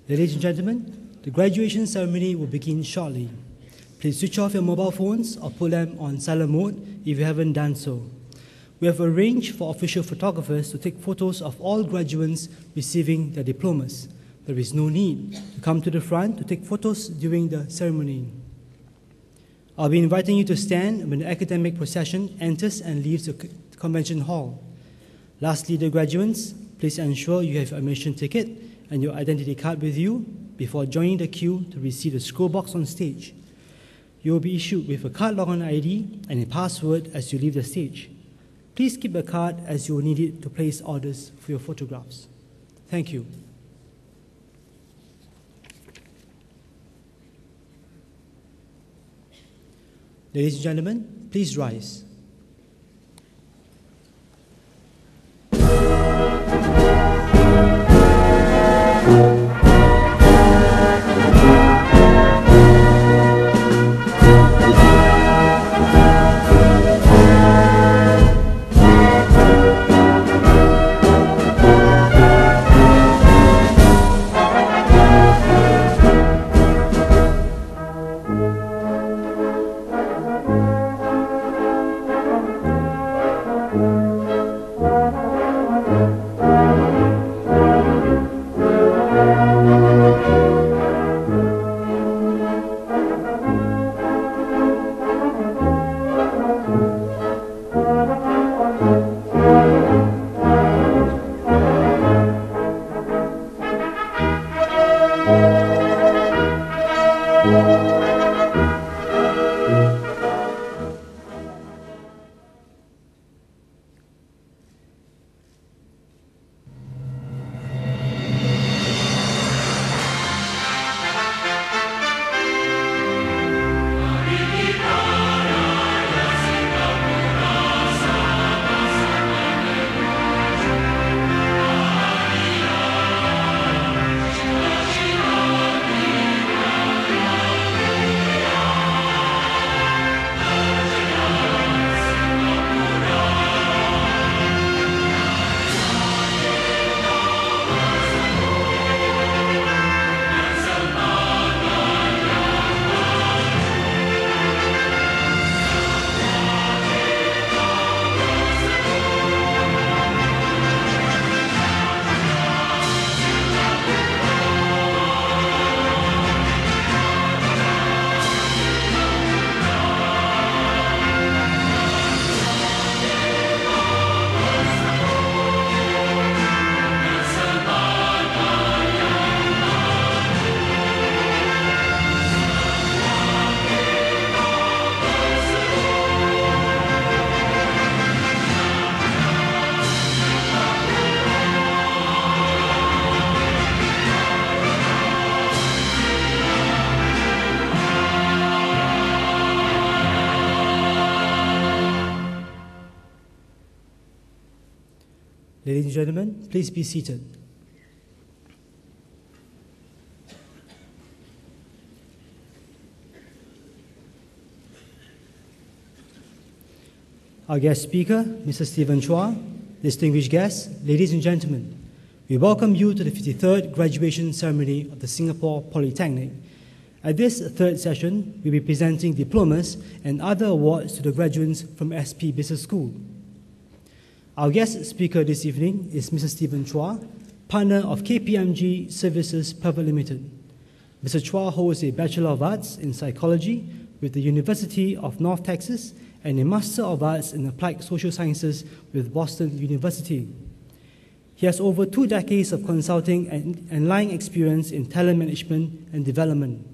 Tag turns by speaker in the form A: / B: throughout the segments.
A: Ladies and gentlemen, the graduation ceremony will begin shortly. Please switch off your mobile phones or put them on silent mode if you haven't done so. We have arranged for official photographers to take photos of all graduates receiving their diplomas. There is no need to come to the front to take photos during the ceremony. I'll be inviting you to stand when the academic procession enters and leaves the convention hall. Lastly, the graduates, please ensure you have your admission ticket and your identity card with you before joining the queue to receive the scroll box on stage. You will be issued with a card login ID and a password as you leave the stage. Please keep the card as you will need it to place orders for your photographs. Thank you. Ladies and gentlemen, please rise. Ladies and gentlemen, please be seated. Our guest speaker, Mr. Stephen Chua, distinguished guests, ladies and gentlemen, we welcome you to the 53rd graduation ceremony of the Singapore Polytechnic. At this third session, we'll be presenting diplomas and other awards to the graduates from SP Business School. Our guest speaker this evening is Mr. Stephen Chua, partner of KPMG Services Private Limited. Mr. Chua holds a Bachelor of Arts in Psychology with the University of North Texas and a Master of Arts in Applied Social Sciences with Boston University. He has over 2 decades of consulting and line experience in talent management and development.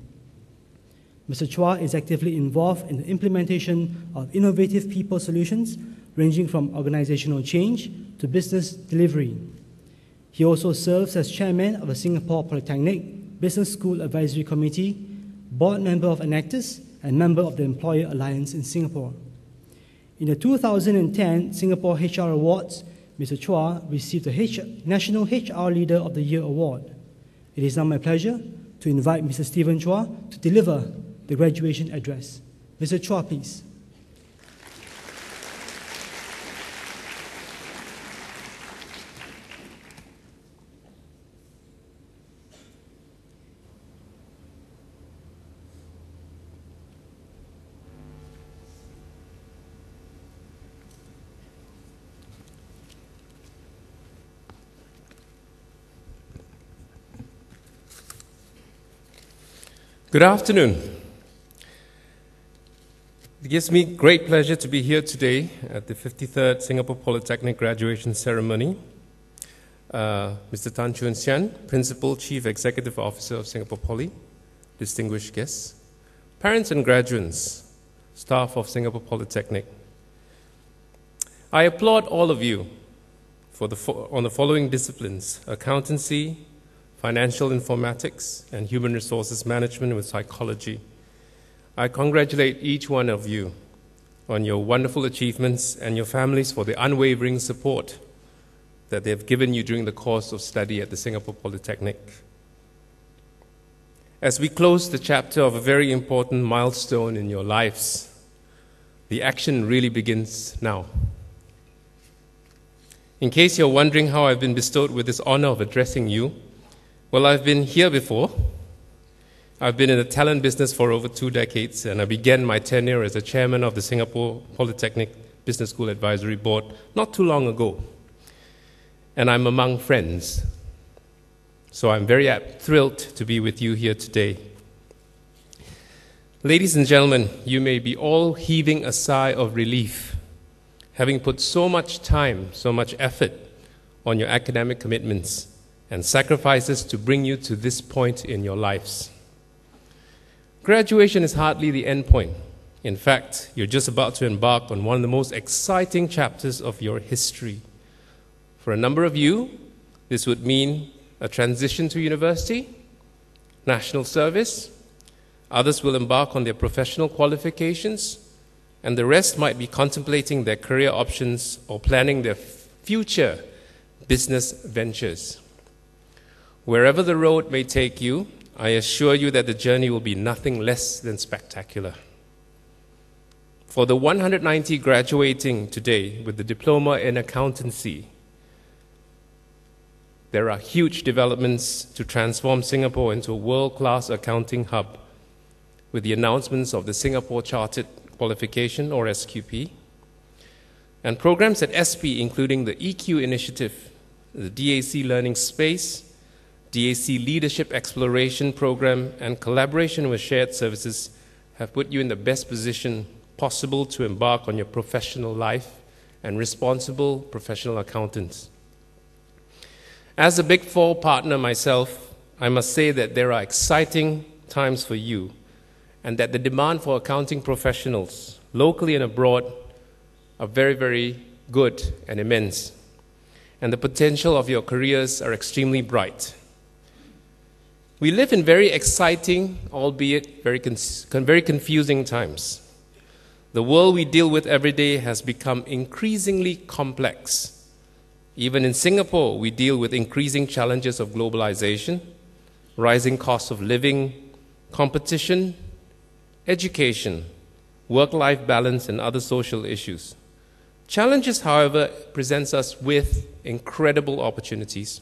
A: Mr. Chua is actively involved in the implementation of innovative people solutions ranging from organizational change to business delivery. He also serves as chairman of the Singapore Polytechnic Business School Advisory Committee, board member of Enactus, and member of the Employer Alliance in Singapore. In the 2010 Singapore HR Awards, Mr. Chua received the National HR Leader of the Year Award. It is now my pleasure to invite Mr. Stephen Chua to deliver the graduation address. Mr. Chua, please.
B: Good afternoon. It gives me great pleasure to be here today at the 53rd Singapore Polytechnic graduation ceremony. Mr. Tan Chuan Sian, Principal Chief Executive Officer of Singapore Poly, distinguished guests, parents and graduands, staff of Singapore Polytechnic. I applaud all of you on the following disciplines: accountancy, financial informatics, and human resources management with psychology. I congratulate each one of you on your wonderful achievements and your families for the unwavering support that they have given you during the course of study at the Singapore Polytechnic. As we close the chapter of a very important milestone in your lives, the action really begins now. In case you're wondering how I've been bestowed with this honor of addressing you, well, I've been here before. I've been in the talent business for over 2 decades, and I began my tenure as the chairman of the Singapore Polytechnic Business School Advisory Board not too long ago. And I'm among friends. So I'm very thrilled to be with you here today. Ladies and gentlemen, you may be all heaving a sigh of relief, having put so much time, so much effort on your academic commitments and sacrifices to bring you to this point in your lives. Graduation is hardly the end point. In fact, you're just about to embark on one of the most exciting chapters of your history. For a number of you, this would mean a transition to university, national service. Others will embark on their professional qualifications, and the rest might be contemplating their career options or planning their future business ventures. Wherever the road may take you, I assure you that the journey will be nothing less than spectacular. For the 190 graduating today with the Diploma in Accountancy, there are huge developments to transform Singapore into a world-class accounting hub with the announcements of the Singapore Chartered Qualification, or SQP, and programs at SP including the EQ Initiative, the DAC Learning Space, DAC Leadership Exploration Program, and collaboration with shared services have put you in the best position possible to embark on your professional life and responsible professional accountants. As a Big Four partner myself, I must say that there are exciting times for you and that the demand for accounting professionals, locally and abroad, are very, very good and immense. And the potential of your careers are extremely bright. We live in very exciting, albeit very confusing times. The world we deal with every day has become increasingly complex. Even in Singapore, we deal with increasing challenges of globalization, rising costs of living, competition, education, work-life balance, and other social issues. Challenges, however, presents us with incredible opportunities.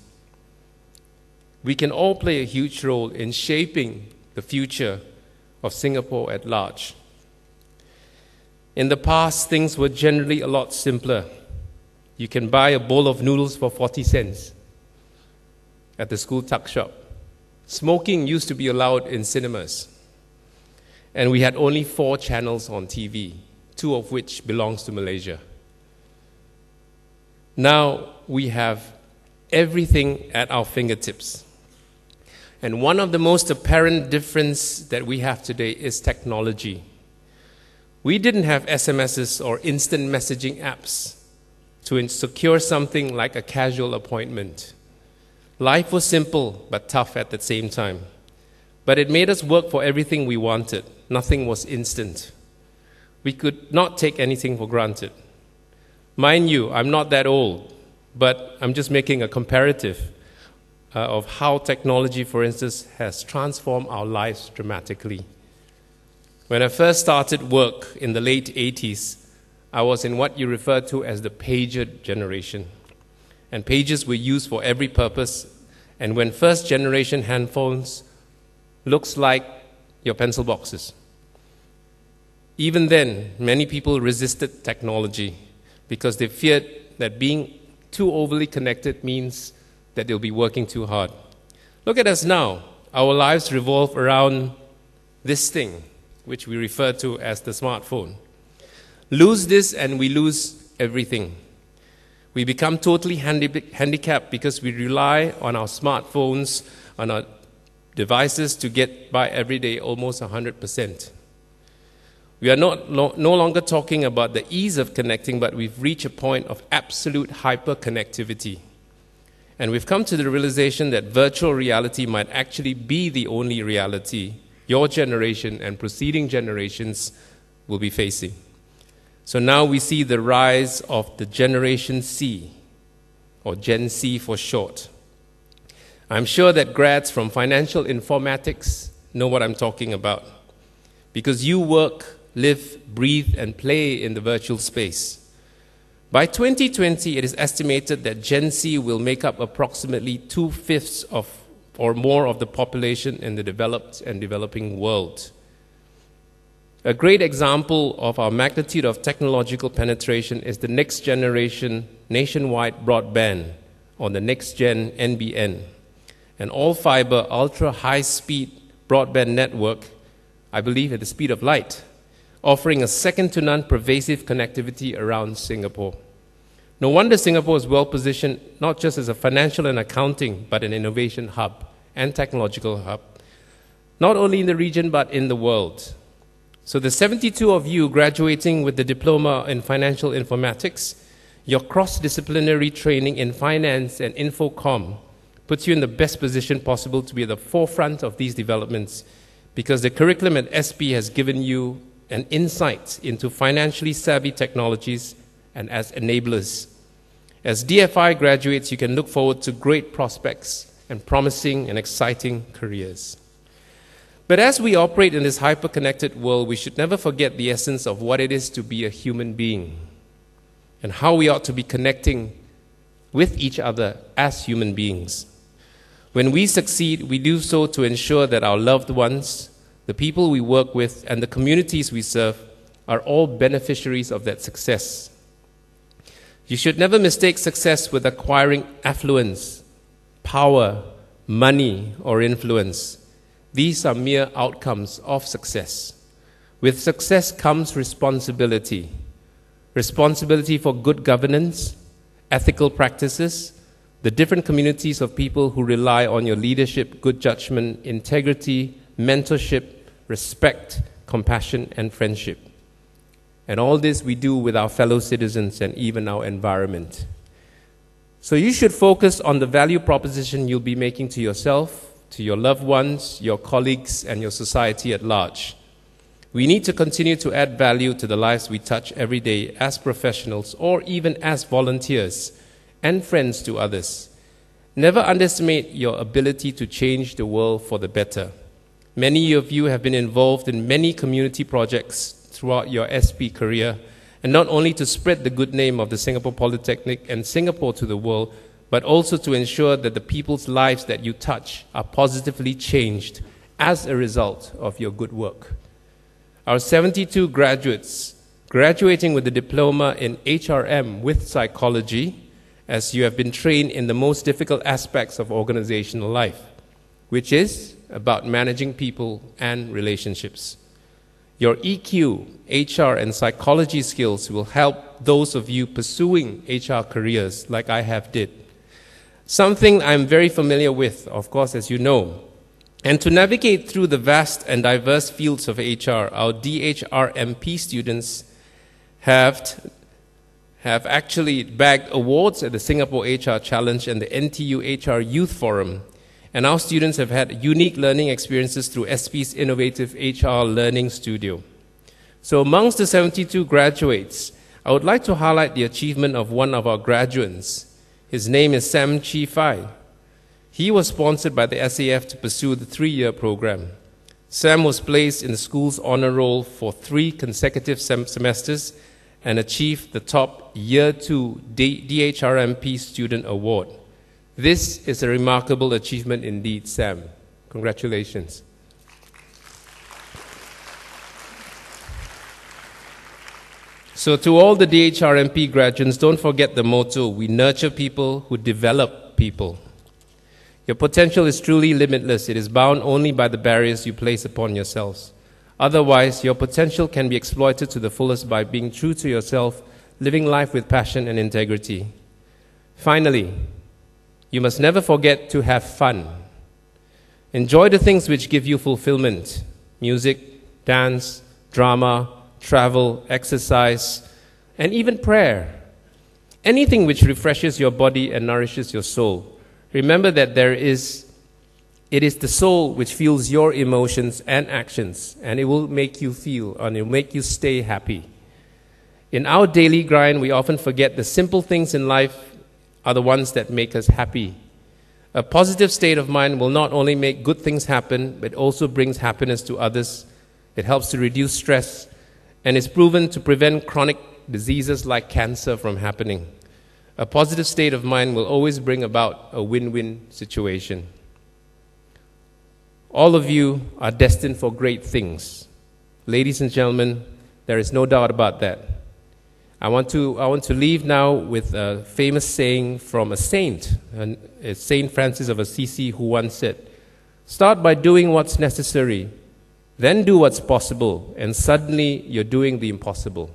B: We can all play a huge role in shaping the future of Singapore at large. In the past, things were generally a lot simpler. You can buy a bowl of noodles for 40 cents at the school tuck shop. Smoking used to be allowed in cinemas. And we had only 4 channels on TV, 2 of which belongs to Malaysia. Now we have everything at our fingertips. And one of the most apparent differences that we have today is technology. We didn't have SMSs or instant messaging apps to secure something like a casual appointment. Life was simple but tough at the same time. But it made us work for everything we wanted. Nothing was instant. We could not take anything for granted. Mind you, I'm not that old, but I'm just making a comparative of how technology, for instance, has transformed our lives dramatically. When I first started work in the late 80s, I was in what you refer to as the pager generation. And pagers were used for every purpose. And when first generation handphones looks like your pencil boxes. Even then, many people resisted technology because they feared that being too overly connected means that they'll be working too hard. Look at us now. Our lives revolve around this thing, which we refer to as the smartphone. Lose this and we lose everything. We become totally handicapped because we rely on our smartphones, on our devices to get by every day almost 100%. We are no longer talking about the ease of connecting, but we've reached a point of absolute hyper-connectivity. And we've come to the realization that virtual reality might actually be the only reality your generation and preceding generations will be facing. So now we see the rise of the Generation C, or Gen C for short. I'm sure that grads from financial informatics know what I'm talking about, because you work, live, breathe, and play in the virtual space. By 2020, it is estimated that Gen Z will make up approximately 2/5 of or more of the population in the developed and developing world. A great example of our magnitude of technological penetration is the next generation nationwide broadband, or the next gen NBN, an all-fiber, ultra-high-speed broadband network, I believe at the speed of light, offering a second-to-none pervasive connectivity around Singapore. No wonder Singapore is well-positioned, not just as a financial and accounting, but an innovation hub and technological hub, not only in the region, but in the world. So the 72 of you graduating with the Diploma in Financial Informatics, your cross-disciplinary training in finance and infocom puts you in the best position possible to be at the forefront of these developments, because the curriculum at SP has given you an insight into financially savvy technologies and as enablers. As DFI graduates, you can look forward to great prospects and promising and exciting careers. But as we operate in this hyper-connected world, we should never forget the essence of what it is to be a human being and how we ought to be connecting with each other as human beings. When we succeed, we do so to ensure that our loved ones, the people we work with, and the communities we serve are all beneficiaries of that success. You should never mistake success with acquiring affluence, power, money, or influence. These are mere outcomes of success. With success comes responsibility. Responsibility for good governance, ethical practices, the different communities of people who rely on your leadership, good judgment, integrity, mentorship, respect, compassion, and friendship. And all this we do with our fellow citizens and even our environment. So you should focus on the value proposition you'll be making to yourself, to your loved ones, your colleagues, and your society at large. We need to continue to add value to the lives we touch every day as professionals or even as volunteers and friends to others. Never underestimate your ability to change the world for the better. Many of you have been involved in many community projects throughout your SP career, and not only to spread the good name of the Singapore Polytechnic and Singapore to the world, but also to ensure that the people's lives that you touch are positively changed as a result of your good work. Our 72 graduates graduating with the Diploma in HRM with Psychology, as you have been trained in the most difficult aspects of organizational life, which is about managing people and relationships. Your EQ, HR, and psychology skills will help those of you pursuing HR careers like I have did. Something I'm very familiar with, of course, as you know. And to navigate through the vast and diverse fields of HR, our DHRMP students have actually bagged awards at the Singapore HR Challenge and the NTU HR Youth Forum. And our students have had unique learning experiences through SP's innovative HR Learning Studio. So amongst the 72 graduates, I would like to highlight the achievement of one of our graduands. His name is Sam Chi Fai. He was sponsored by the SAF to pursue the 3-year program. Sam was placed in the school's honor roll for 3 consecutive semesters and achieved the top Year 2 DHRMP Student Award. This is a remarkable achievement indeed, Sam. Congratulations. So to all the DHRMP graduates, don't forget the motto: we nurture people who develop people. Your potential is truly limitless. It is bound only by the barriers you place upon yourselves. Otherwise, your potential can be exploited to the fullest by being true to yourself, living life with passion and integrity. Finally, you must never forget to have fun. Enjoy the things which give you fulfillment: music, dance, drama, travel, exercise, and even prayer. Anything which refreshes your body and nourishes your soul. Remember that it is the soul which feels your emotions and actions, and it will make you feel, and it will make you stay happy. In our daily grind, we often forget the simple things in life are the ones that make us happy. A positive state of mind will not only make good things happen, but also brings happiness to others. It helps to reduce stress, and is proven to prevent chronic diseases like cancer from happening. A positive state of mind will always bring about a win-win situation. All of you are destined for great things. Ladies and gentlemen, there is no doubt about that. I want to leave now with a famous saying from a saint, Saint Francis of Assisi, who once said, "Start by doing what's necessary, then do what's possible, and suddenly you're doing the impossible."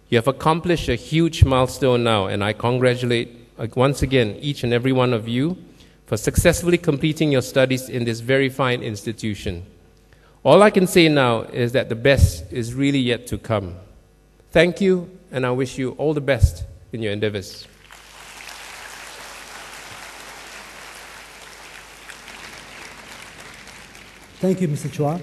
B: You have accomplished a huge milestone now, and I congratulate once again each and every one of you for successfully completing your studies in this very fine institution. All I can say now is that the best is really yet to come. Thank you, and I wish you all the best in your endeavors.
A: Thank you, Mr. Chua.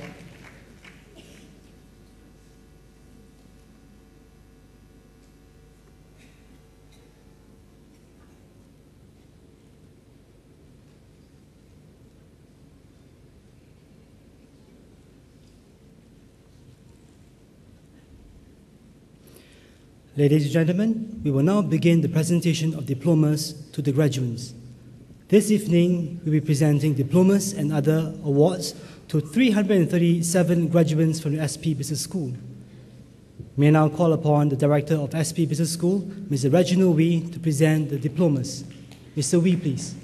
A: Ladies and gentlemen, we will now begin the presentation of diplomas to the graduands. This evening, we'll be presenting diplomas and other awards to 337 graduates from the SP Business School. May I now call upon the Director of SP Business School, Mr. Reginald Wee, to present the diplomas. Mr. Wee, please.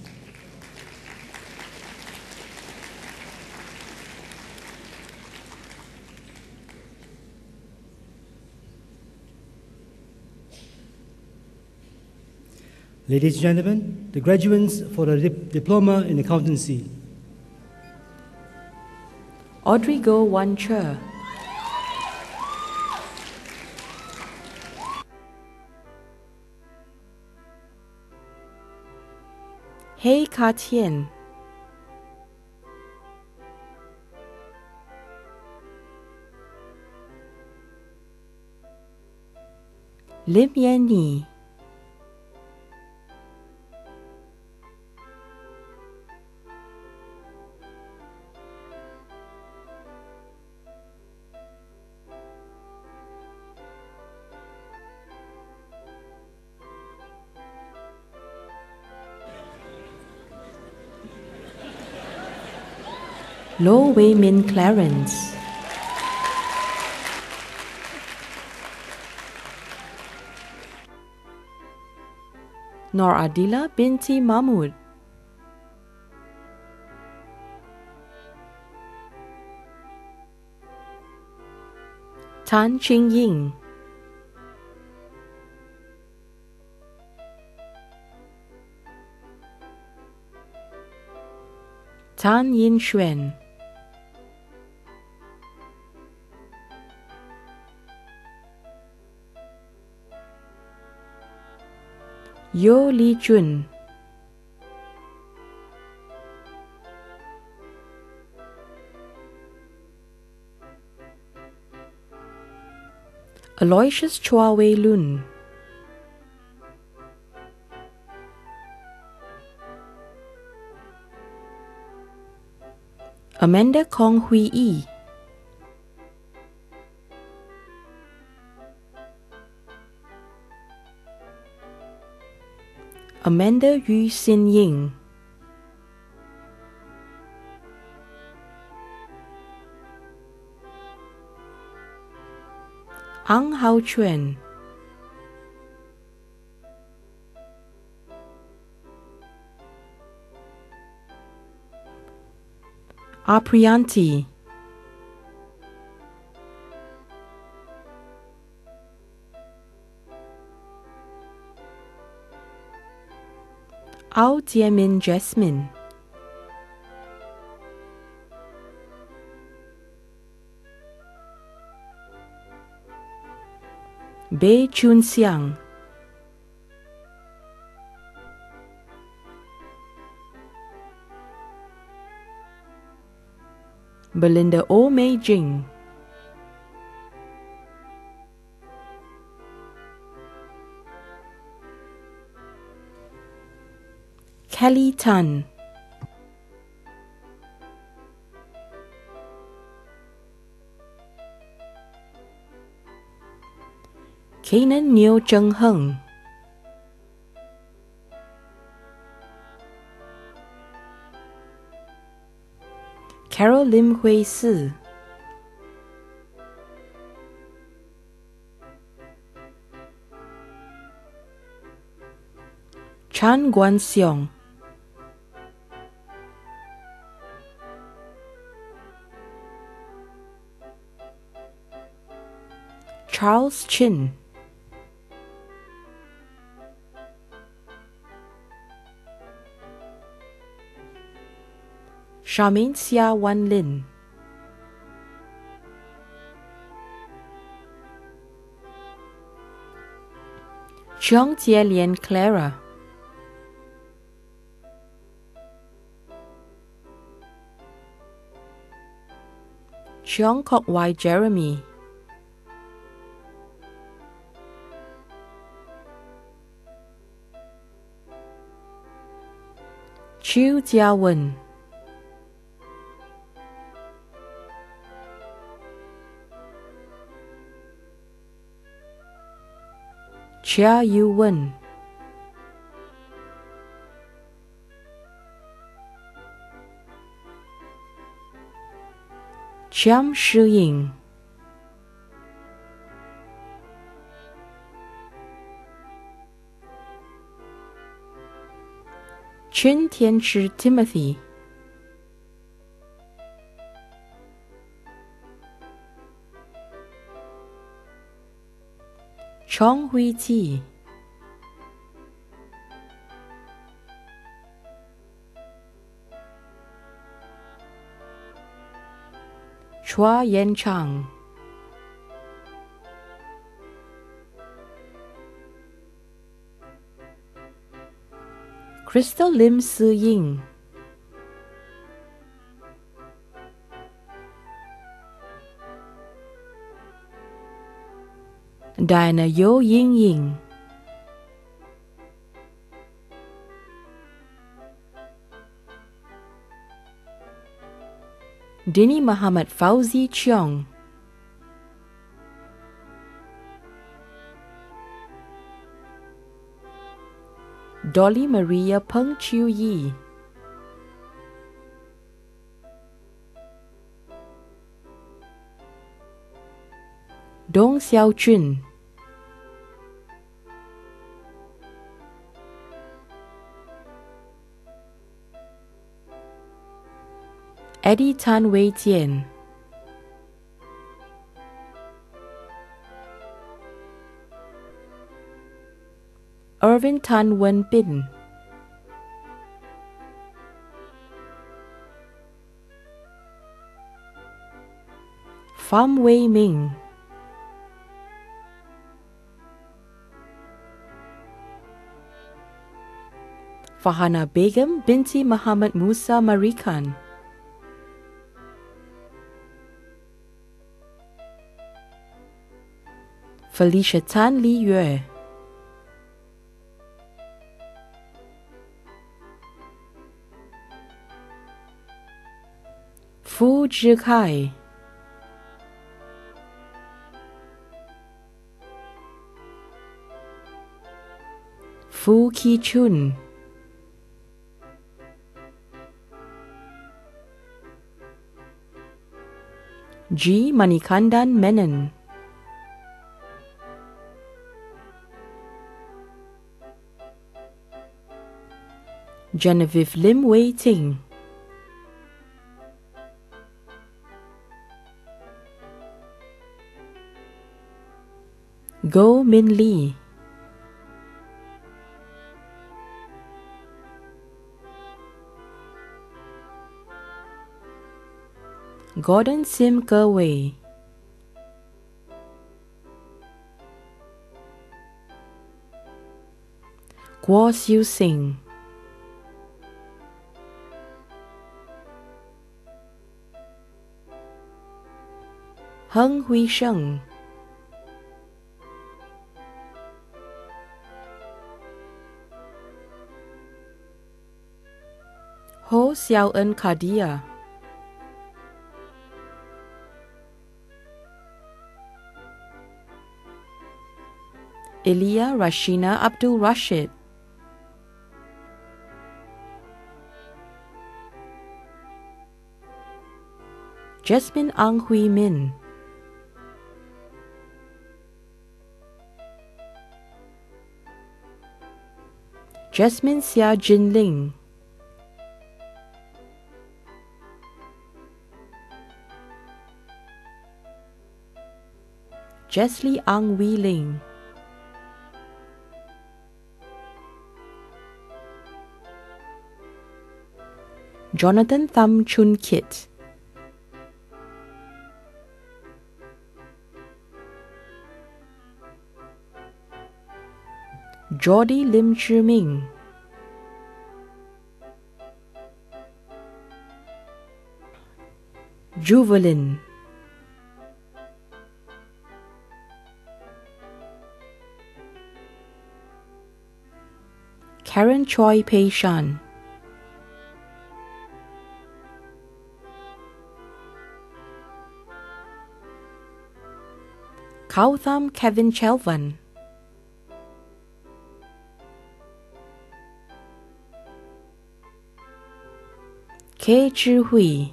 A: Ladies and gentlemen, the graduates for the Diploma in Accountancy.
C: Audrey Go Wan Che. Hei Ka Tien. Lim Yen Ni. Lo Wei Min Clarence. Nor Adila binti Mahmud. Tan Ching Ying. Tan Yin Xuan. Yo Li Jun. Aloysius Chua Wei Lun. Amanda Kong Hui Yi. Amanda Yu Sin Ying. Ang Hao Chuan. Aprianti, Ao Tiemin Jasmine, Bei Chun Siang, Belinda O Mei Jing, Kelly Tan, Kanan Neo Cheng Heng, Carol Lim Hui Si, Chan Guan Xiong, Charles Chin, Charmaine Sia Wan Lin, Cheong Jie Lian Clara, Cheong Kok Wai Jeremy, Chiu Jia Wen, Chia Yu Wen, Chiam Shi Ying, Chun Tian Shi Timothy, Chong Hui Ti, Chua Yen Chang, Crystal Lim Si Ying, Diana Yo Ying Ying, Dini Muhammad Fauzi Cheong, Dolly Maria Peng Chiu Yi, Dong Xiao Chun, Eddie Tan Wei Tian, Irvin Tan Wen Bin, Pham Wei Ming, Fahana Begum binti Muhammad Musa Marikan, Felicia Tan Li Yue, Fu Zhikai, Fu Ki Chun, G. Manikandan Menon, Genevieve Lim Wei Ting, Go Min Lee, Gordon Sim Kerway, Guo Xiu Sing, Heng Hui Sheng, Ho Xiao En Kadia, Elia Rashina Abdul Rashid, Jasmine Ang Hui Min, Jasmine Xia Jinling, Jeslie Ang Wee Ling, Jonathan Tham Chun Kit, Jordi Lim Chi Ming, Juvelin, Karen Choi Pei Shan, Kautham Kevin Chelvan, K. Chi Hui,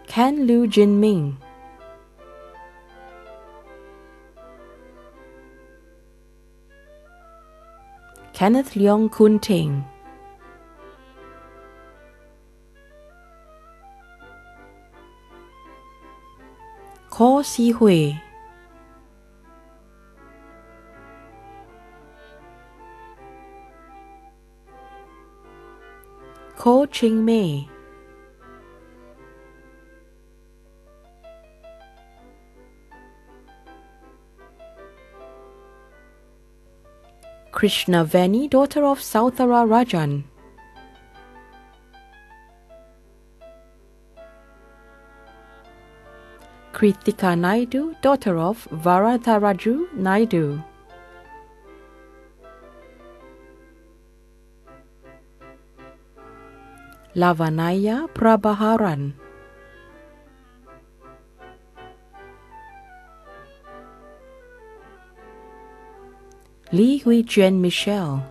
C: Ken Liu Jin Ming, Kenneth Leong Kun Ting, Ko Si Hui, Ko Ching Mei, Krishna Vani, daughter of Sauthara Rajan, Kritika Naidu, daughter of Varadharaju Naidu, Lavanaya Prabhaharan, Li Hui Jen Michelle,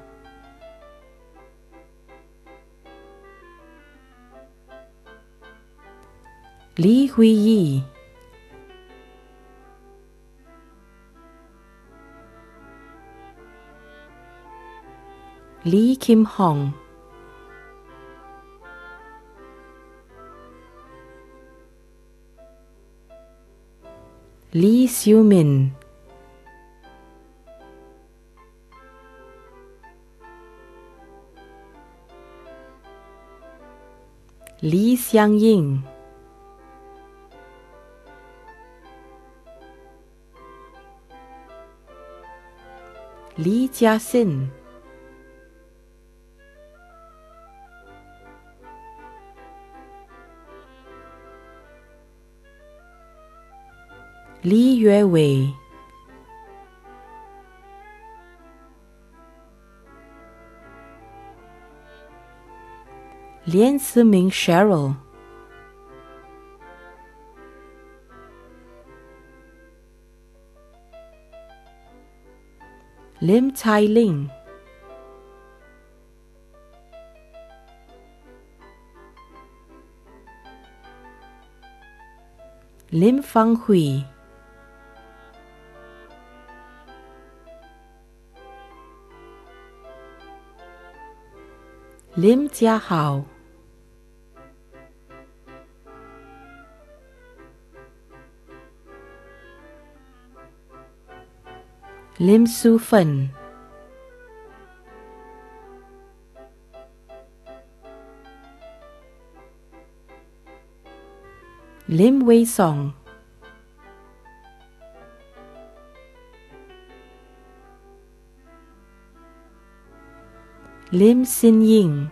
C: Li Hui Yi, Lee Kim Hong, Lee Siu Min, Lee Xiang Ying, Lee Jia Sin, Li Yue Wei, Lian Siming Cheryl, Lim Tai Ling, Lim Fang Hui, Lim Jia Hao, Lim Su Fen, Lim Wei Song, Lim Sin Ying,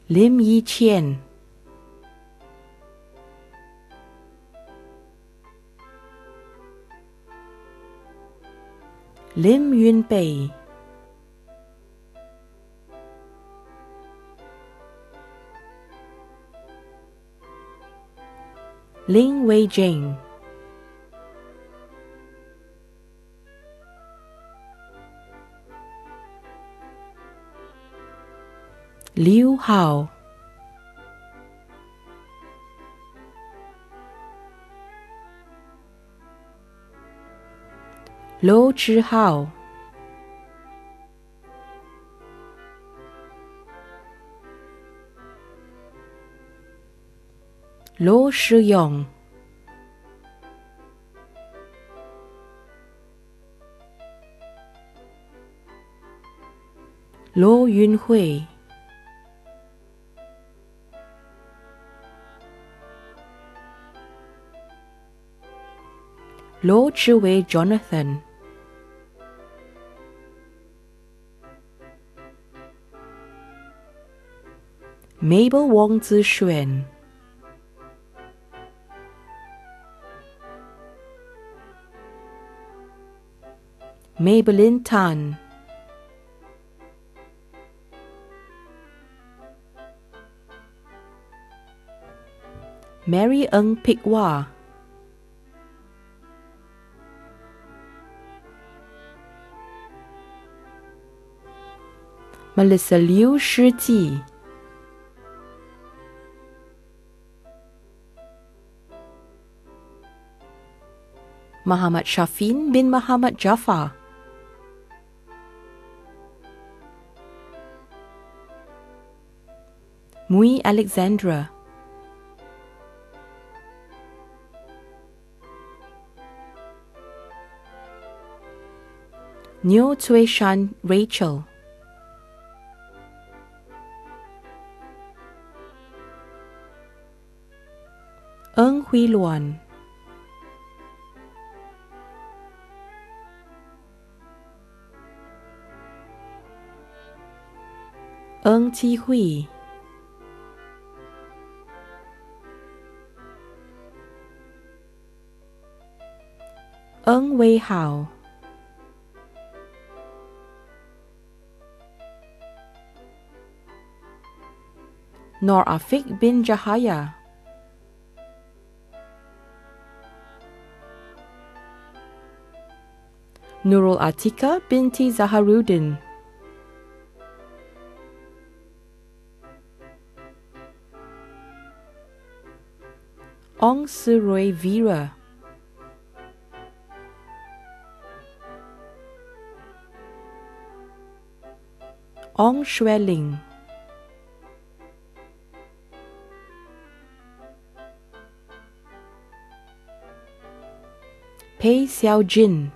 C: Lim Yi Chien, Lim Yun Pei, Ling Wei Jing, Liu Hao, Lo Zhi Hao, Lo Shi Yong, Lo Yun Hui, Lo Chi Wei Jonathan, Mabel Wong Zi Xuan, Maybelline Tan, Mary Ng Pik Wah, Melissa Liu Shi Ji, Muhammad Shafin bin Muhammad Jafar, Mui Alexandra, Nyo Tsui Shan Rachel, Ng Hui Luan, Ng Chi Hui, Ng Wei Hao, Nor Afiq bin Jahaya, Nurul Atika binti Zaharuddin, Ong Suroi Vera, Ong Xueling, Pei Xiao Jin,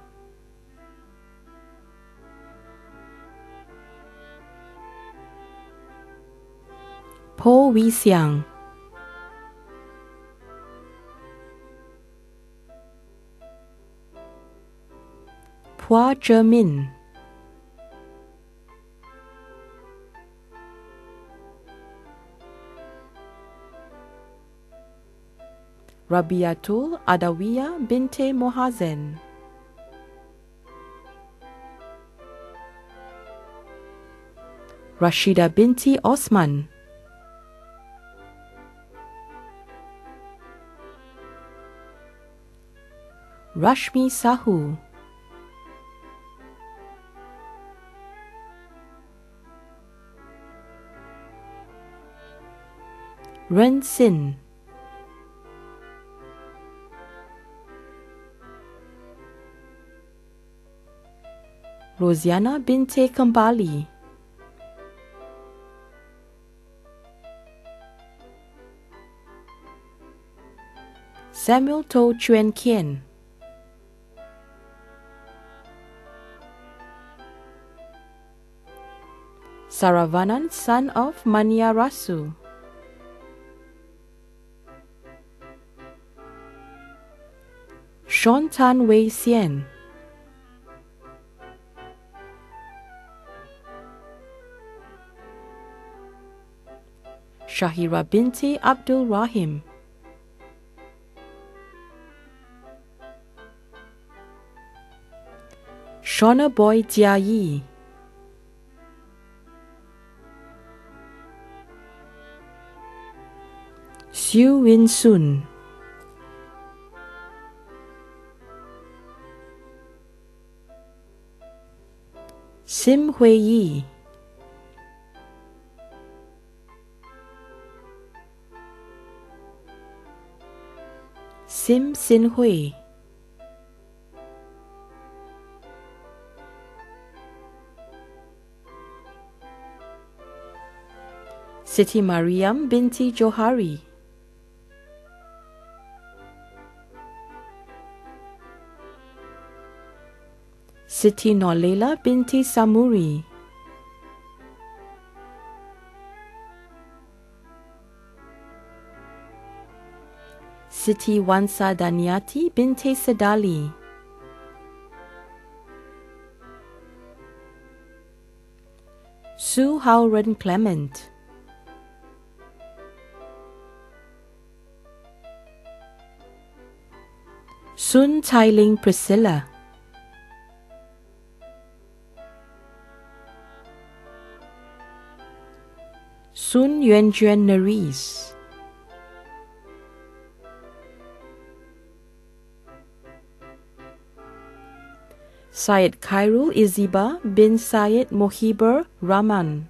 C: Po Wei Xiang, Pua Zhemin, Rabiatul Adawiyah binte Mohazen, Rashida binti Osman, Rashmi Sahu, Ren Sin, Rosiana binte Kembali, Samuel To Chuen Kien, Saravanan, son of Mania Rasu, Sean Tan Wei Sien, Shahira binti Abdul Rahim, Shona Boy Jiayi, Siu Win Sun, Sim Hui Yi, Sim Sin Hui, Siti Mariam binti Johari, Siti Nolela binti Samuri, Siti Wansa Daniati binti Sedali, Su Hauren Clement, Sun Tailing Priscilla, Sun Yuanjuan Nerisse, Syed Khairul Iziba bin Syed Mohibur Rahman,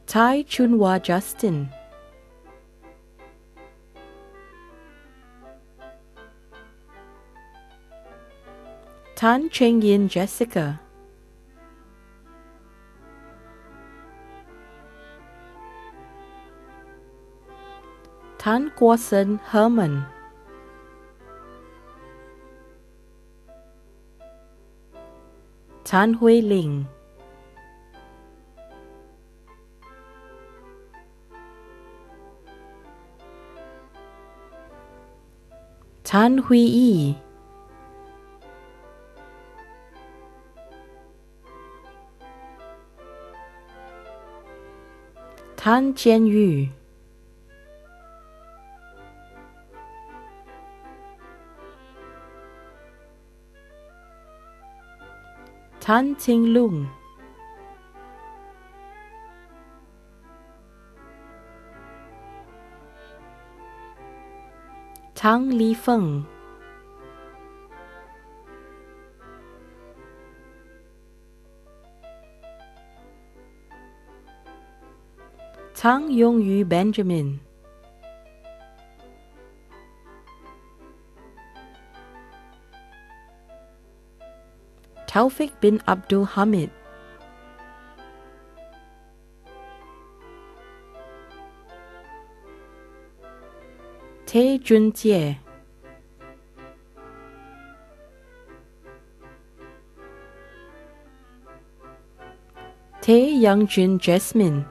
C: Tai Chunwa Justin, Tan Cheng Yin Jessica, Tan Guosen Herman, Tan Hui Ling, Tan Hui Yi, Tan Jian Yu, Tan Ting Lung, Tang Li Feng, Tang Yongyu Benjamin, Taufik bin Abdul Hamid, Tae Jun Jie, Tae Youngjun Jasmine,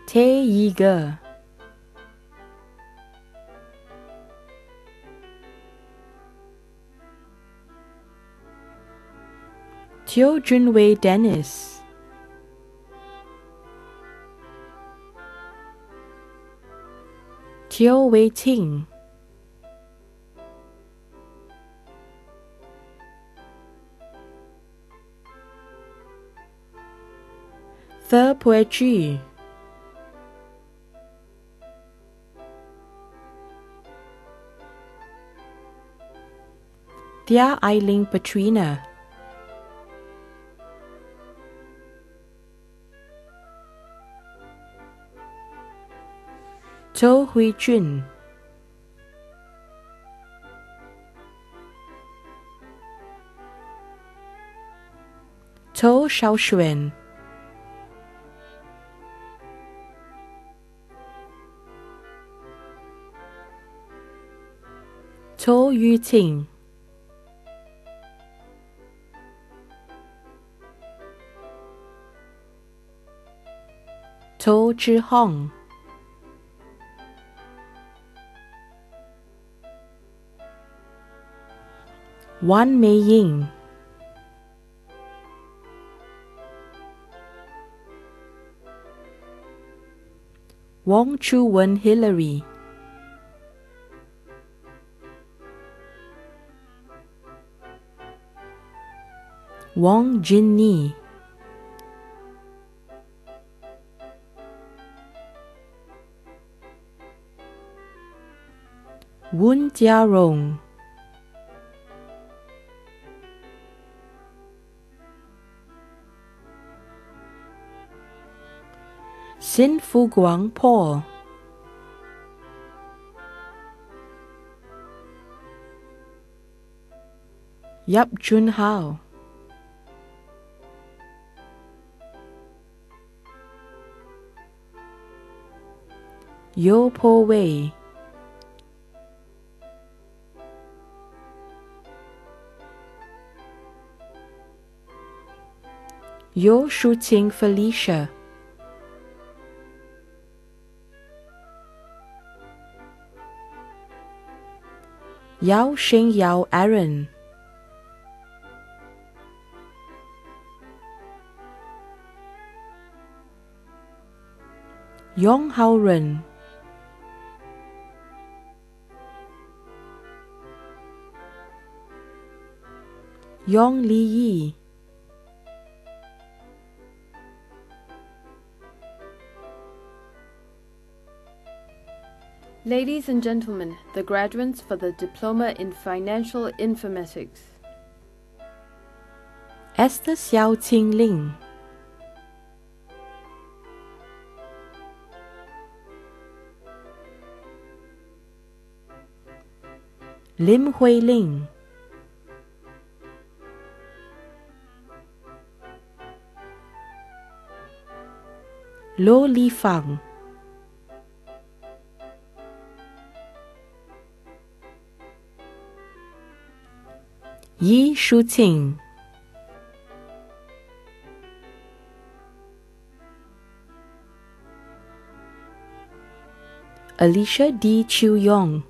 C: Tae Yi Ge, Teo Junwei Dennis, Teo Wei Ting, The Poetry, Thea Eiling Patrina, To Hui Jun, Tô Xiao Xuan, Tô Yu Ting, Tô Zhi Hong, Wan Mei Ying, Wong Chu Wen Hillary, Wong Jin Ni, Woon Jia Rong, Sin Fu Guang Paul, Yap Jun Hao, Yo Po Wei, Yo Shu Ting Felicia, Yao Sheng Yao Aaron, Yong Hao Ren, Yong Li Yi,
D: Ladies and gentlemen, the graduates for the Diploma in Financial Informatics.
C: Esther Xiao Ting Ling, Lim Hui Ling, Lo Li Fang, Yi Shu Ting, Alicia D. Chiu Yong,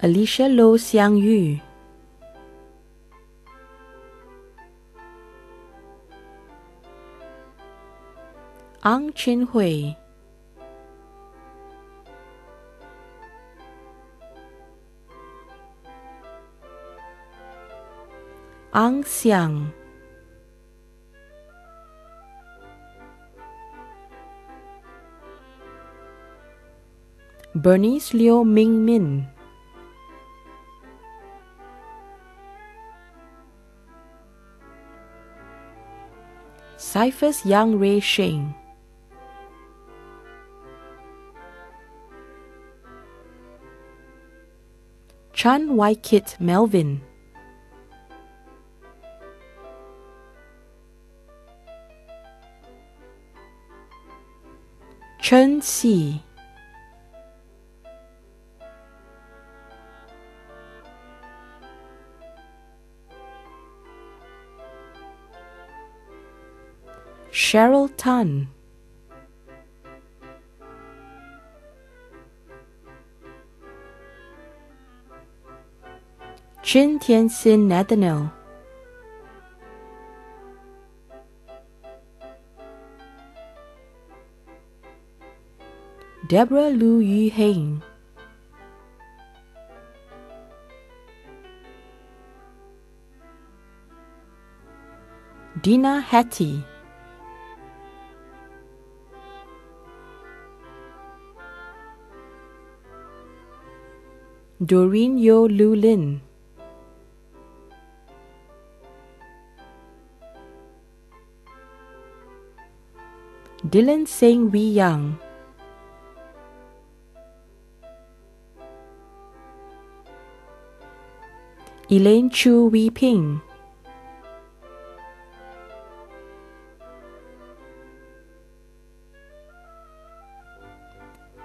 C: Alicia Lo Xiang Yu, Ang Chin Hui, Ang Xiang, Bernice Liu Ming Min, Cyphus Yang Rei Sheng, Chan Wai Kit Melvin, Chen Si, Cheryl Tan, Chin Tian Sin Nathaniel, Deborah Lu Yu Heng, Dina Hattie, Doreen Yo Lu Lin, Dylan Seng Wee Yang, Elaine Chu Wee Ping,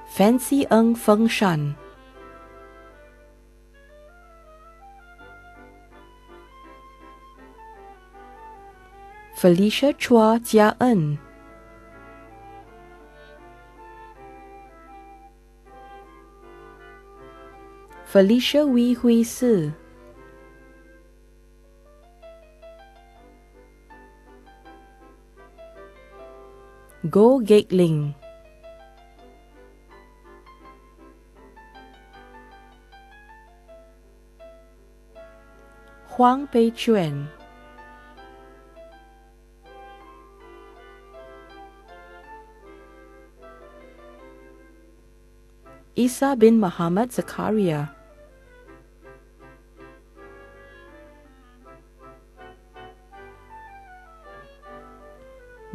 C: Fancy Ng Feng Shan, Felicia Chua Jia En, Felicia Wee Hui Si, Go Gek Ling, Huang Pei Chuan, Isa bin Muhammad Zakaria,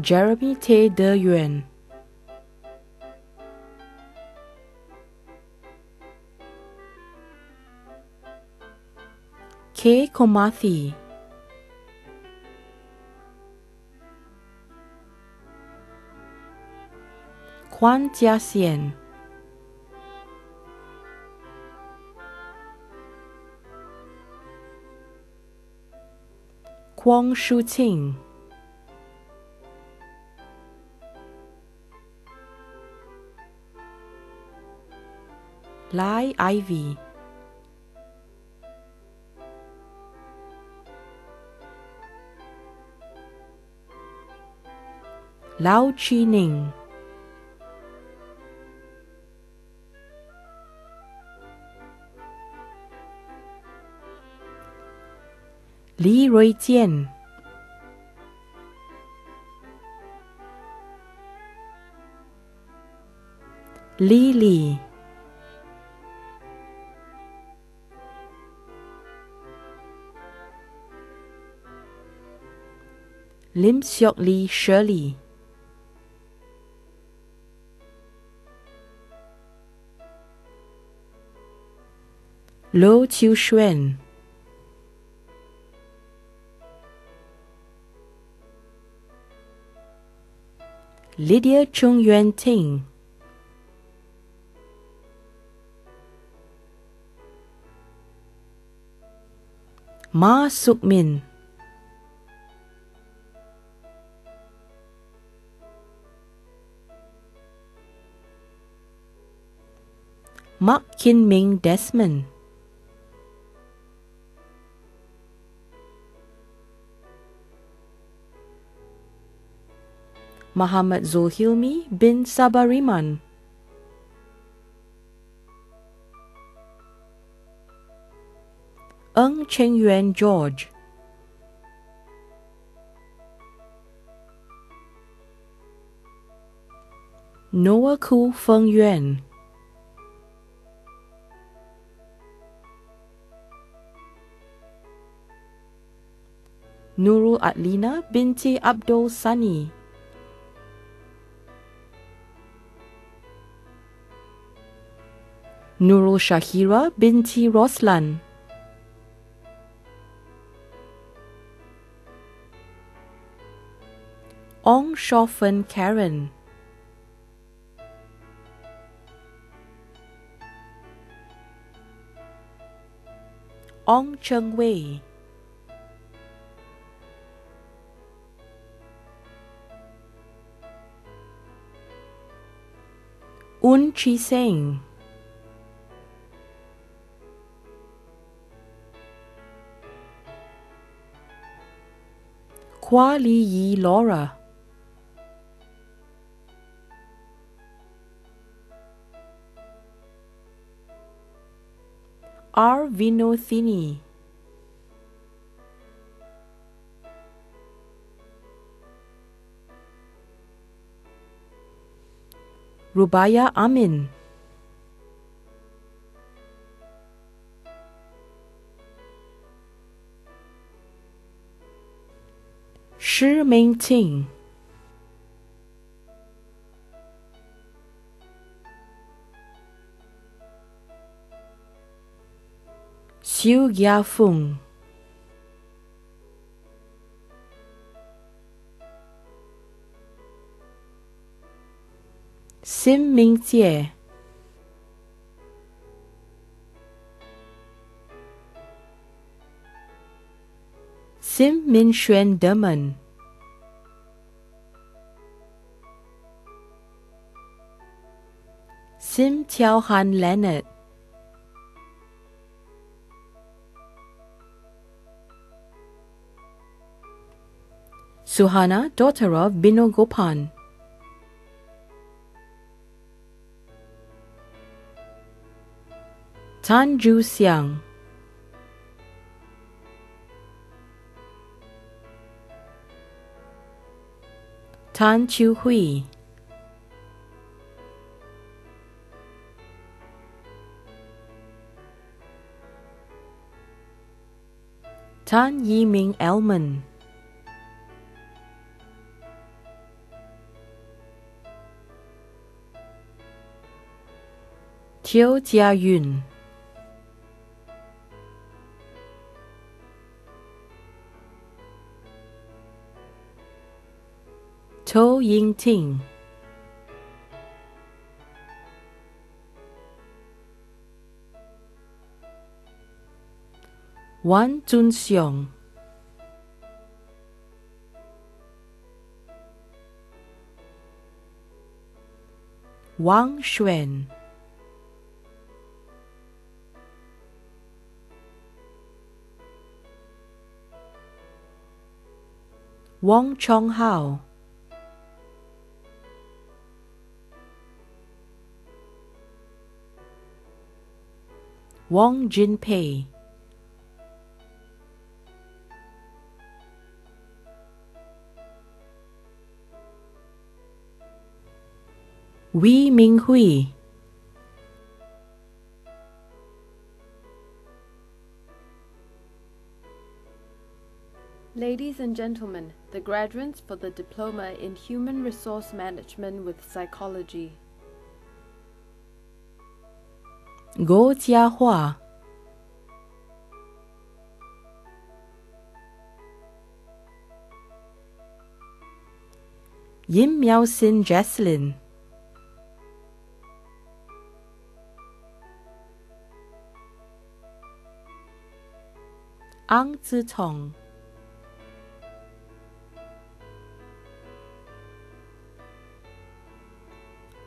C: Jeremy Tay De Yuan, K. Komathi, Kwan Jia Xian, Kwong Shu Ting, Lai Ivy, Lau Chi Ning, Li Rui Jian, Li Li, Lim Seok Lee Shirley, Lo Chiu Xuan, Lydia Chung Yuan Ting, Ma Suk Min, Mak Kin Ming Desmond, Muhammad Zulhilmi bin Sabariman, Ng Cheng Yuan George, Noah Ku Feng Yuan, Nurul Adlina binti Abdul Sani, Nurul Shahira binti Roslan, Ong Shofen Karen, Ong Cheng Wei, Un Chi Seng, Kwa Li Yi Laura, R. Vinothini, Rubaya Amin, Shi Ming Ting, Xiu Gia Fung, Sim Ming Jie, Sim Min Xuan Demen, Sim Tiao Han Leonard, Suhana, daughter of Bino Gopan, Tan Ju Xiang, Tan Chiu Hui, Tan Yi Ming Elman, Tiao Jia Yun, To Ying Ting, Wan Zun Xiong, Wang Xuan, Wong Chong Hao, Wong Jin Pei, Wei Ming Hui,
D: Ladies and gentlemen, the graduates for the Diploma in Human Resource Management with Psychology.
C: Guo Jiahua, Yim Miao Sin Jesselyn, Ang Zi Tong,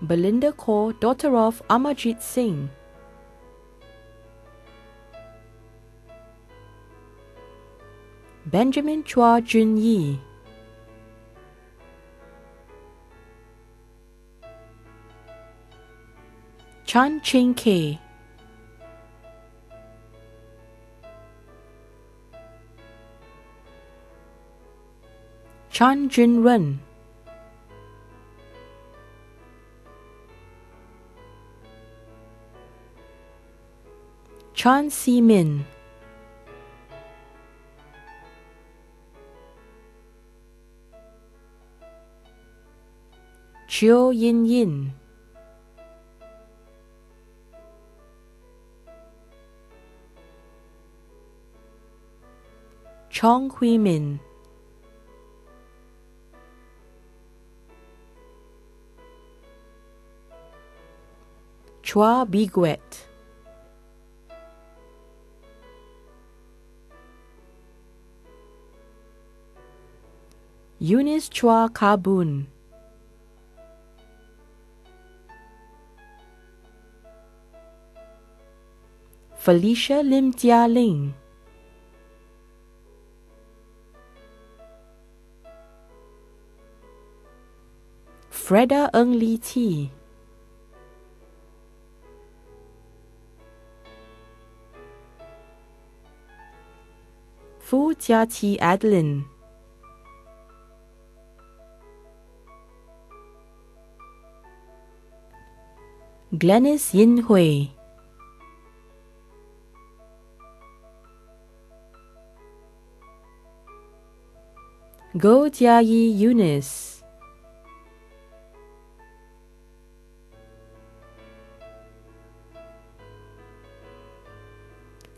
C: Belinda Kaur, daughter of Amarjit Singh, Benjamin Chua Jun Yi, Chan Ching Kei, Chan Jun Ren, Chan Si Min, Chiu Yin Yin, Chong Hui Min, Chua Biguet, Eunice Chua Kabun, Felicia Lim Jia Ling, Freda Ng Li Ti, Fu Jiaqi Adeline, Glennis Yin Hui, Go Jiayi Eunice,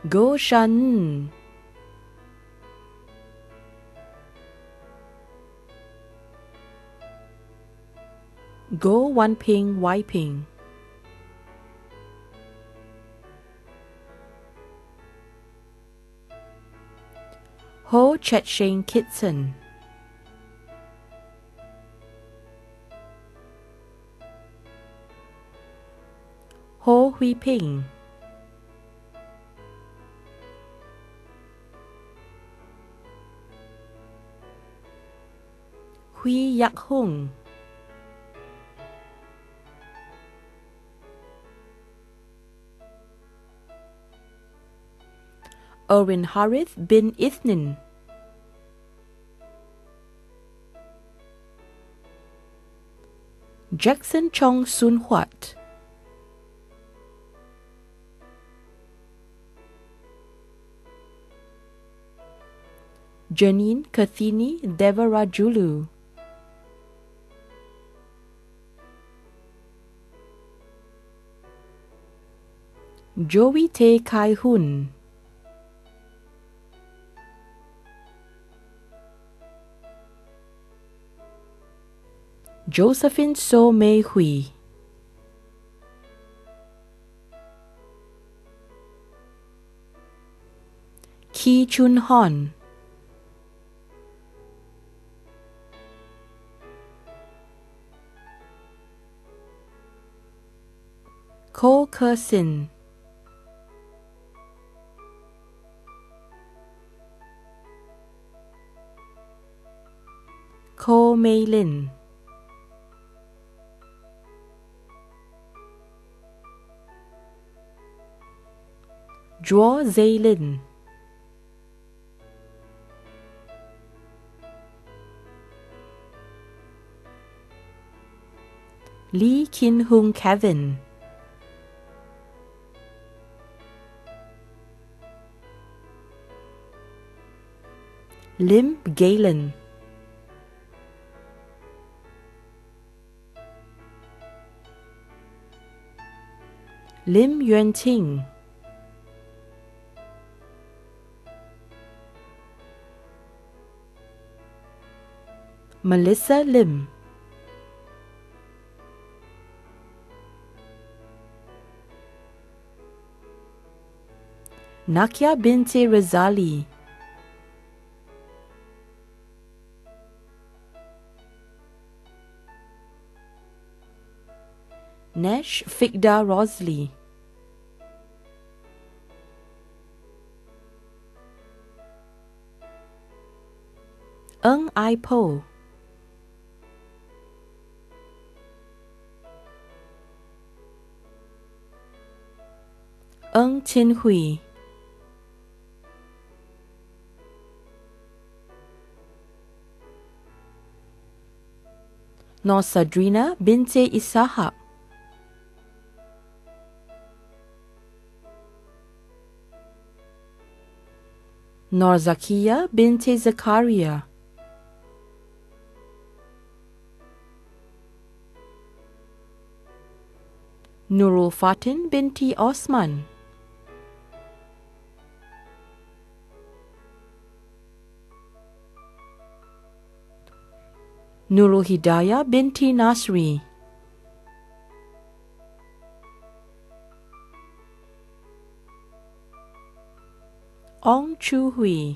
C: Go Shan. Go Wan Ping Wai Ping. Ho Chet Shane Kitson. Ho Hui Ping. Hui Yak Hung. Erwin Harith bin Ithnin. Jackson Chong Sun Huat. Janine Kathini Devarajulu. Joey Te Kai Hun. Josephine So Mei Hui. Ki Chun Hon. Ko Kersin. Ko Mei Lin. Zhuo Zaylin. Lee Kin Hung Kevin. Lim Galen. Lim Yuan Ting. Melissa Lim. Nakia binti Razali. Nesh Fikda Rosley. Eng Ai Po. Eng Chin Hui. Nosadrina binti Isahak. Norzakia binti Zakaria. Nurul Fatin binti Osman. Nurul Hidayah binti Nasri. Ong Chu Hui.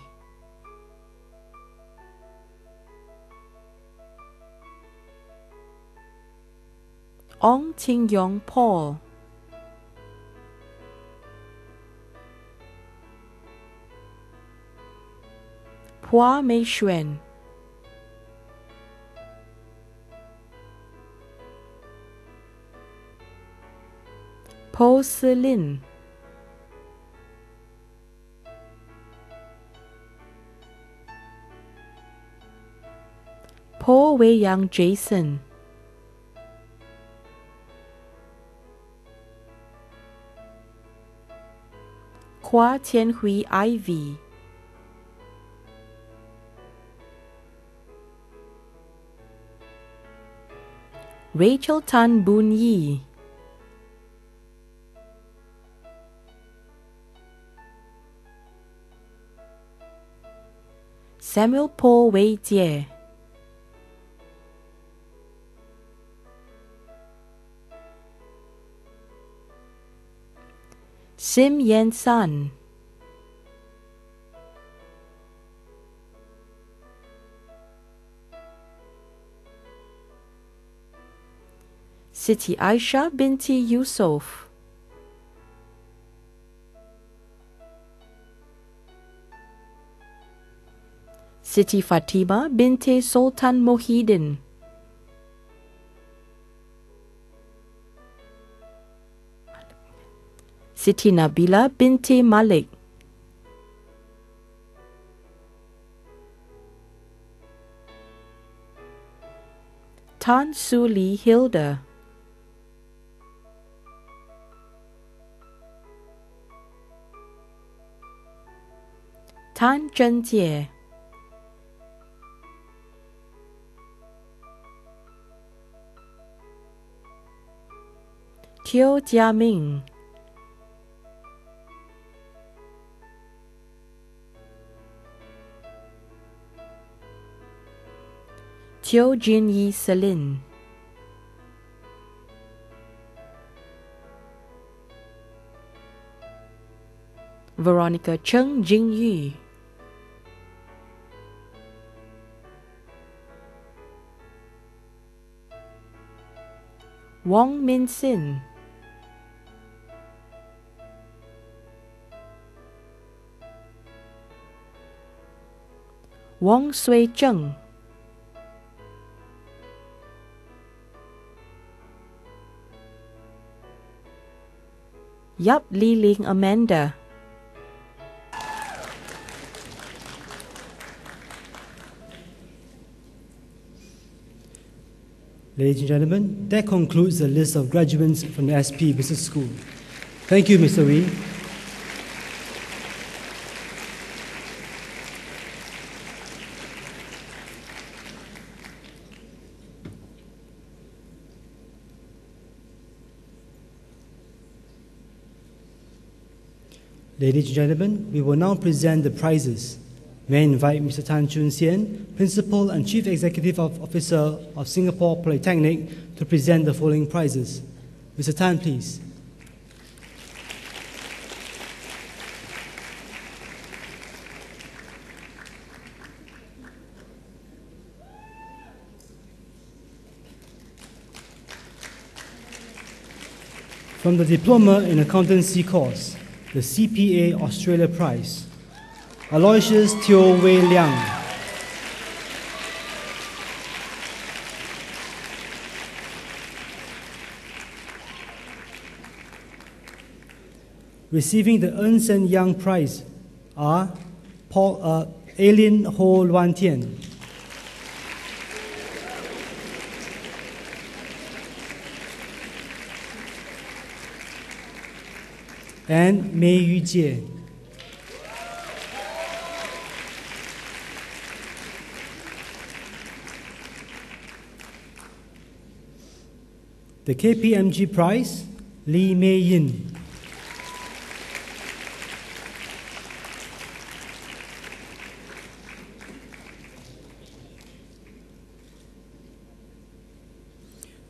C: Ong Ting Yong Paul. Hua Mei Xuan. Po Selin. Po Wei Yang Jason. Hua Tianhui Ivy. Rachel Tan Boon Yi. Samuel Po Wei Jie, Sim Yen San, Siti Aisha binti Yusuf, Siti Fatima binti Sultan Mohidin, Siti Nabila binti Malik, Tan Su Li Hilda, Tan Zhenjie, Teo Jiaming, Teo Jinyi Celine, Veronica Cheng Jingyu, Wong Min Sin, Wong Sui Zheng, Yap Li Ling Amanda,
A: Ladies and gentlemen, that concludes the list of graduates from the SP Business School. Thank you, Mr. Wee. Ladies and gentlemen, we will now present the prizes. May I invite Mr. Tan Chun Sien, Principal and Chief Executive Officer of Singapore Polytechnic, to present the following prizes. Mr. Tan, please. From the Diploma in Accountancy course, the CPA Australia Prize, Aloysius Teo Wei Liang. Receiving the Ernst & Young Prize are Aileen Ho Luan Tian, and Mei Yu Jie. The KPMG Prize, Lee Mei Yin.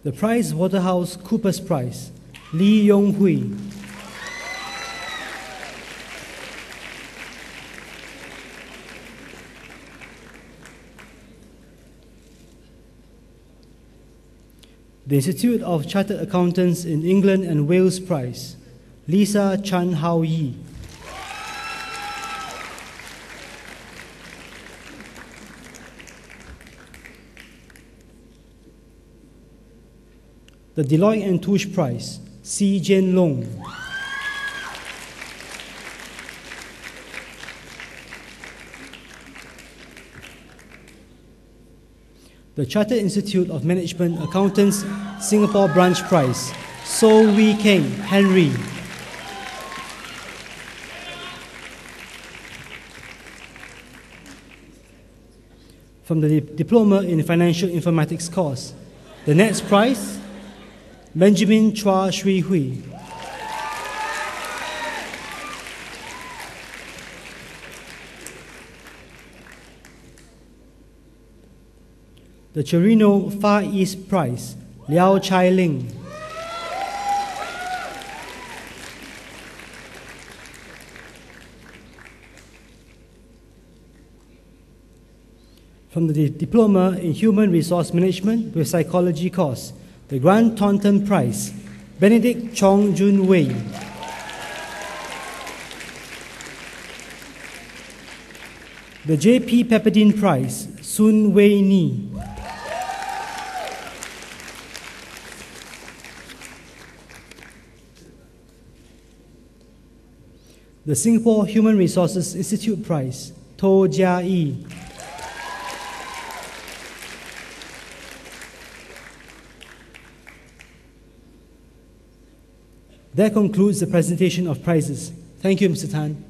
A: The Price Waterhouse Coopers Prize, Lee Yong Hui. The Institute of Chartered Accountants in England and Wales Prize, Lisa Chan Hao Yi. The Deloitte & Touche Prize, Si Jian Long. The Chartered Institute of Management Accountants Singapore Branch Prize, So Wee Keng Henry. From the Diploma in Financial Informatics course, the NETS Prize, Benjamin Chua Shui Hui. the Chirino Far East Prize, Liao Chai Ling. From the Diploma in Human Resource Management with Psychology course, the Grant Thornton Prize, Benedict Chong Jun Wei. The J.P. Pepperdine Prize, Sun Wei Ni. The Singapore Human Resources Institute Prize, To Jia Yi. That concludes the presentation of prizes. Thank you, Mr. Tan.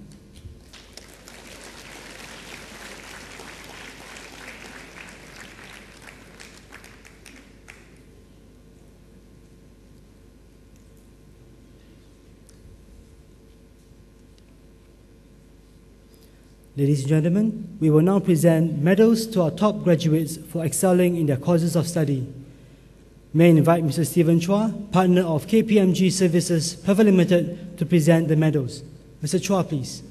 A: Ladies and gentlemen, we will now present medals to our top graduates for excelling in their courses of study. May I invite Mr. Stephen Chua, partner of KPMG Services Private Limited, to present the medals. Mr. Chua, please.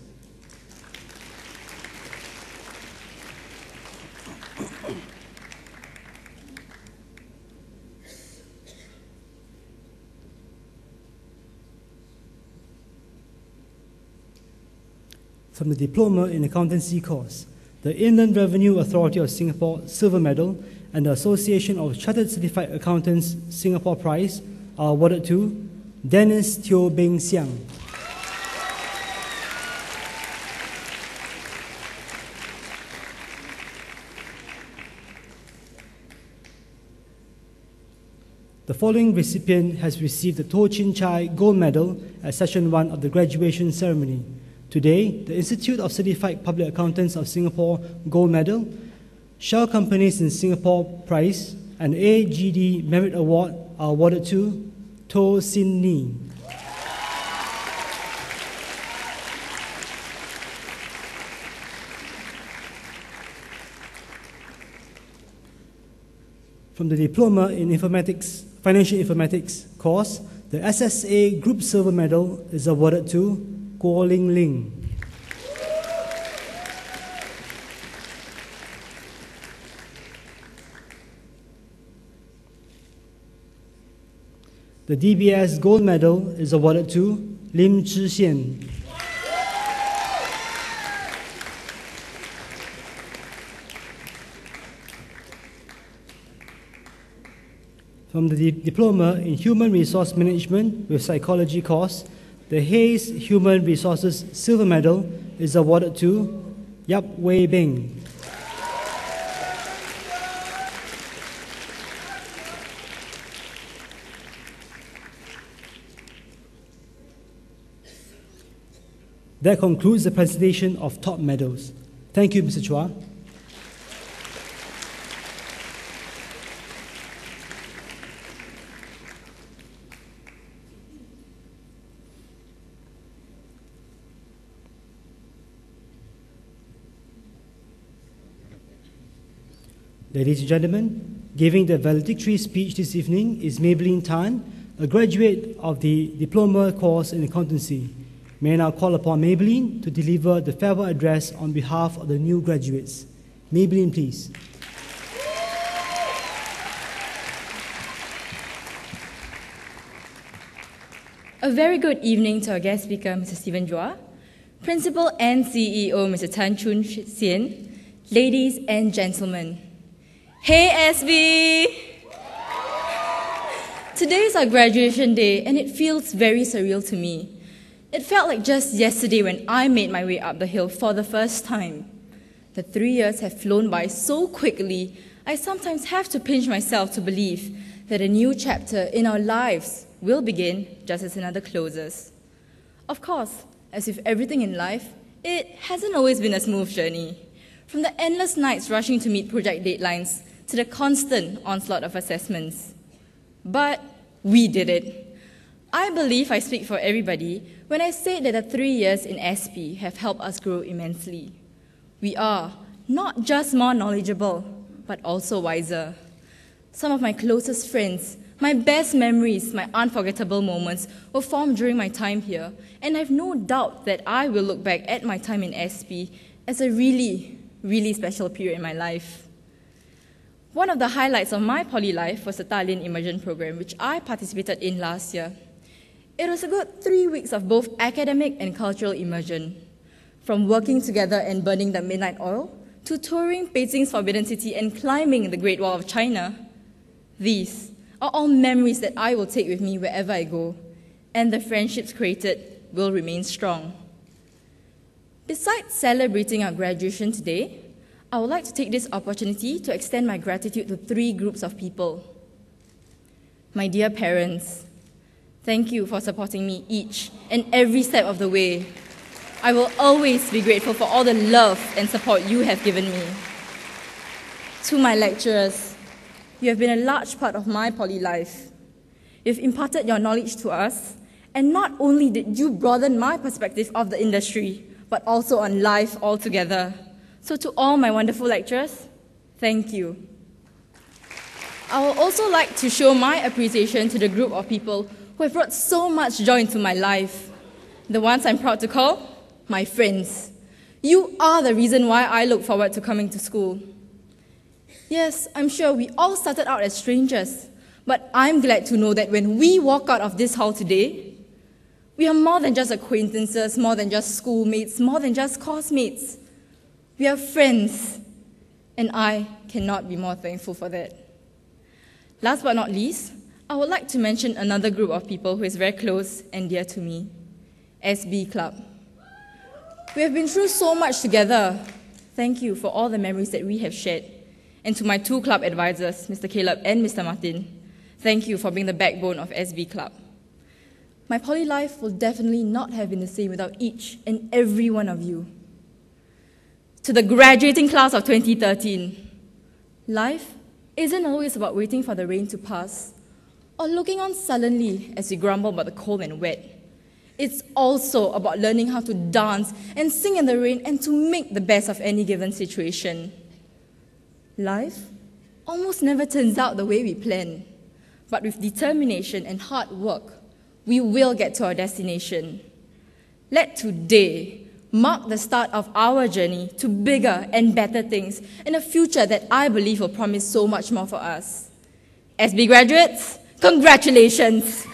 A: From the Diploma in Accountancy course, the Inland Revenue Authority of Singapore Silver Medal and the Association of Chartered Certified Accountants Singapore Prize are awarded to Dennis Teo Beng Siang. The following recipient has received the Toh Chin Chai Gold Medal at Session 1 of the graduation ceremony. Today, the Institute of Certified Public Accountants of Singapore Gold Medal, Shell Companies in Singapore Prize, and AGD Merit Award are awarded to Toh Sin Ni. From the Diploma in Informatics, Financial Informatics course, the SSA Group Silver Medal is awarded to Guo Ling Ling. The DBS Gold Medal is awarded to Lim Zhi Xian. From the Diploma in Human Resource Management with Psychology course, the Hayes Human Resources Silver Medal is awarded to Yap Wei Beng. That concludes the presentation of top medals. Thank you, Mr. Chua. Ladies and gentlemen, giving the valedictory speech this evening is Maybelline Tan, a graduate of the Diploma course in Accountancy. May I now call upon Maybelline to deliver the farewell address on behalf of the new graduates. Maybelline, please.
E: A very good evening to our guest speaker, Mr. Stephen Chua, Principal and CEO, Mr. Tan Chun Sien, ladies and gentlemen. Hey SB! Today is our graduation day and it feels very surreal to me. It felt like just yesterday when I made my way up the hill for the first time. The 3 years have flown by so quickly, I sometimes have to pinch myself to believe that a new chapter in our lives will begin just as another closes. Of course, as with everything in life, it hasn't always been a smooth journey. From the endless nights rushing to meet project deadlines to the constant onslaught of assessments. But we did it. I believe I speak for everybody when I say that the 3 years in SP have helped us grow immensely. We are not just more knowledgeable, but also wiser. Some of my closest friends, my best memories, my unforgettable moments were formed during my time here, and I've no doubt that I will look back at my time in SP as a really, really special period in my life. One of the highlights of my poly life was the Tallinn Immersion Program, which I participated in last year. It was a good 3 weeks of both academic and cultural immersion. From working together and burning the midnight oil, to touring Beijing's Forbidden City and climbing the Great Wall of China. These are all memories that I will take with me wherever I go, and the friendships created will remain strong. Besides celebrating our graduation today, I would like to take this opportunity to extend my gratitude to 3 groups of people. My dear parents, thank you for supporting me each and every step of the way. I will always be grateful for all the love and support you have given me. To my lecturers, you have been a large part of my poly life. You've imparted your knowledge to us, and not only did you broaden my perspective of the industry, but also on life altogether. So to all my wonderful lecturers, thank you. I would also like to show my appreciation to the group of people who have brought so much joy into my life. The ones I'm proud to call my friends. You are the reason why I look forward to coming to school. Yes, I'm sure we all started out as strangers, but I'm glad to know that when we walk out of this hall today, we are more than just acquaintances, more than just schoolmates, more than just classmates. We are friends, and I cannot be more thankful for that. Last but not least, I would like to mention another group of people who is very close and dear to me, SB Club. We have been through so much together. Thank you for all the memories that we have shared. And to my 2 club advisors, Mr. Caleb and Mr. Martin, thank you for being the backbone of SB Club. My poly life will definitely not have been the same without each and every one of you. To the graduating class of 2013, life isn't always about waiting for the rain to pass or looking on sullenly as we grumble about the cold and wet. It's also about learning how to dance and sing in the rain and to make the best of any given situation. Life almost never turns out the way we plan, but with determination and hard work, we will get to our destination. Let today mark the start of our journey to bigger and better things in a future that I believe will promise so much more for us. SB graduates, congratulations!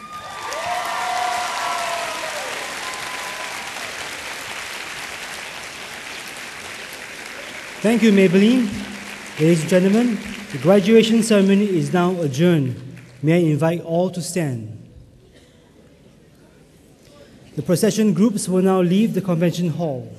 A: Thank you, Maybelline. Ladies and gentlemen, the graduation ceremony is now adjourned. May I invite all to stand. The procession groups will now leave the convention hall.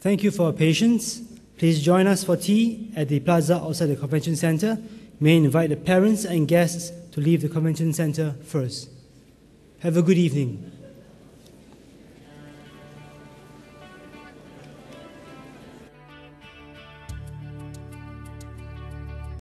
A: Thank you for your patience. Please join us for tea at the plaza outside the convention center. May I invite the parents and guests to leave the convention center first. Have a good evening.